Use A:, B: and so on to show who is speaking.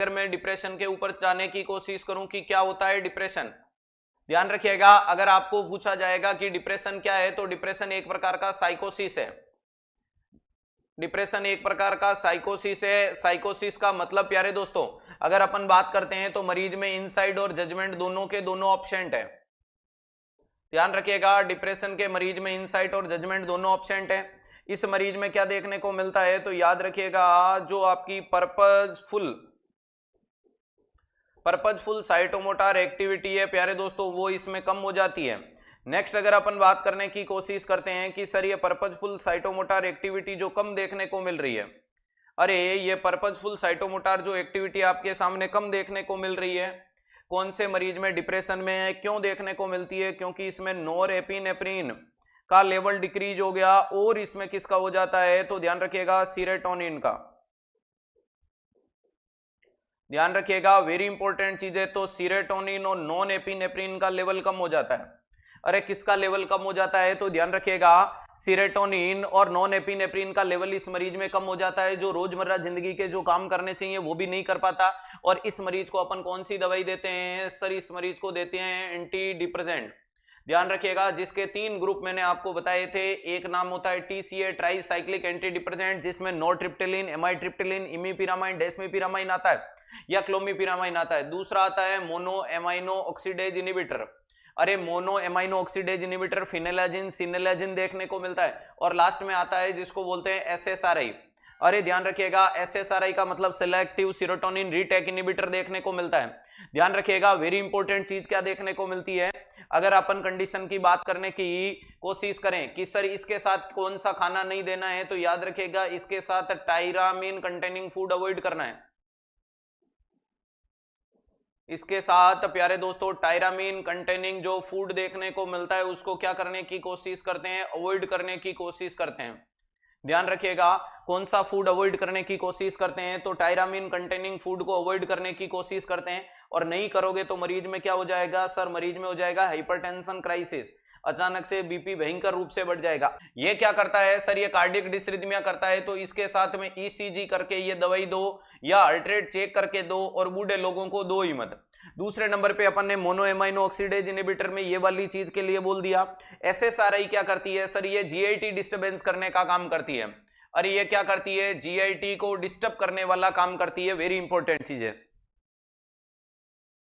A: अगर मैं डिप्रेशन के ऊपर जाने की कोशिश करूं कि क्या होता है डिप्रेशन, ध्यान रखिएगा, अगर आपको पूछा जाएगा कि डिप्रेशन क्या है तो डिप्रेशन एक प्रकार का साइकोसिस है। डिप्रेशन एक प्रकार का साइकोसिस है। साइकोसिस का मतलब प्यारे दोस्तों, अगर अपन बात करते हैं तो मरीज में इनसाइड और जजमेंट दोनों के दोनों ऑब्सेंट है। ध्यान रखिएगा, डिप्रेशन के मरीज में इनसाइट और जजमेंट दोनों ऑब्सेंट है। इस मरीज में क्या देखने को मिलता है तो याद रखिएगा, जो आपकी पर्पजफुल साइटोमोटर एक्टिविटी है प्यारे दोस्तों, वो इसमें कम हो जाती है। नेक्स्ट अगर अपन बात करने की कोशिश करते हैं कि सर ये पर्पजफुल साइटोमोटर एक्टिविटी जो कम देखने को मिल रही है, अरे ये पर्पजफुल साइटोमोटर जो एक्टिविटी आपके सामने कम देखने को मिल रही है, कौन से मरीज में डिप्रेशन में है, क्यों देखने को मिलती है? क्योंकि इसमें नोरएपिनेफ्रिन का लेवल डिक्रीज हो गया और इसमें किसका हो जाता है तो ध्यान रखिएगा सीरोटोनिन का। ध्यान रखिएगा, वेरी इंपॉर्टेंट चीज है, तो सीरोटोनिन और नॉन एपिनेफ्रिन का लेवल कम हो जाता है। अरे किसका लेवल कम हो जाता है तो ध्यान रखिएगा, सीरोटोनिन और नॉन एपिनेफ्रिन का लेवल इस मरीज में कम हो जाता है, जो रोजमर्रा जिंदगी के जो काम करने चाहिए वो भी नहीं कर पाता। और इस मरीज को अपन कौन सी दवाई देते हैं सर? इस मरीज को देते हैं एंटी डिप्रेसेंट। ध्यान रखिएगा, जिसके 3 ग्रुप मैंने आपको बताए थे। एक नाम होता है TCA try cyclic anti depressant, जिसमें नोरट्रिप्टिलिन, एमाइट्रिप्टिलिन, इमिपिरामाइन, डेस्मिपिरामाइन आता है या क्लोमिपिरामाइन आता है। दूसरा आता है मोनो एमाइनो ऑक्सीडेज इनिबिटर। अरे मोनो एमाइनो ऑक्सीडेज इनिबिटर फिनेलाजिन, सिनेलाजिन देखने को मिलता है। और लास्ट में आता है जिसको बोलते हैं एसएसआरआई। अरे ध्यान रखिएगा, एसएसआरआई का मतलब सिलेक्टिव सीरोटोनिन रीटेक इनिबिटर देखने को मिलता है। ध्यान रखिएगा, वेरी इंपॉर्टेंट चीज क्या देखने को मिलती है, अगर अपन कंडीशन की बात करने की कोशिश करें कि सर इसके साथ कौन सा खाना नहीं देना है, तो याद रखिएगा इसके साथ टायरामीन कंटेनिंग फूड अवॉइड करना है। इसके साथ प्यारे दोस्तों टायरामीन कंटेनिंग जो फूड देखने को मिलता है उसको क्या करने की कोशिश करते हैं, अवॉइड करने की कोशिश करते हैं। ध्यान रखिएगा, कौन सा फूड अवॉइड करने की कोशिश करते हैं तो टायरामीन कंटेनिंग फूड को अवॉइड करने की कोशिश करते हैं। और नहीं करोगे तो मरीज में क्या हो जाएगा सर? मरीज में हो जाएगा हाइपरटेंशन क्राइसिस, अचानक से बीपी भयंकर रूप से बढ़ जाएगा। ये क्या करता है सर? ये कार्डियक डिसरिथमिया करता है, तो इसके साथ में ईसीजी करके ये दवाई दो या अल्ट्रेट चेक करके दो, और बूढ़े लोगों को दो ही मत। दूसरे नंबर पे अपन ने मोनो एमाइनो ऑक्सीडेज इनिबिटर में ये वाली चीज के लिए बोल दिया। एसएसआरआई क्या करती है सर? ये जीआईटी डिस्टर्बेंस करने का काम करती है। अरे ये क्या करती है? जीआईटी को डिस्टर्ब करने वाला काम करती है। वेरी इंपॉर्टेंट चीज है।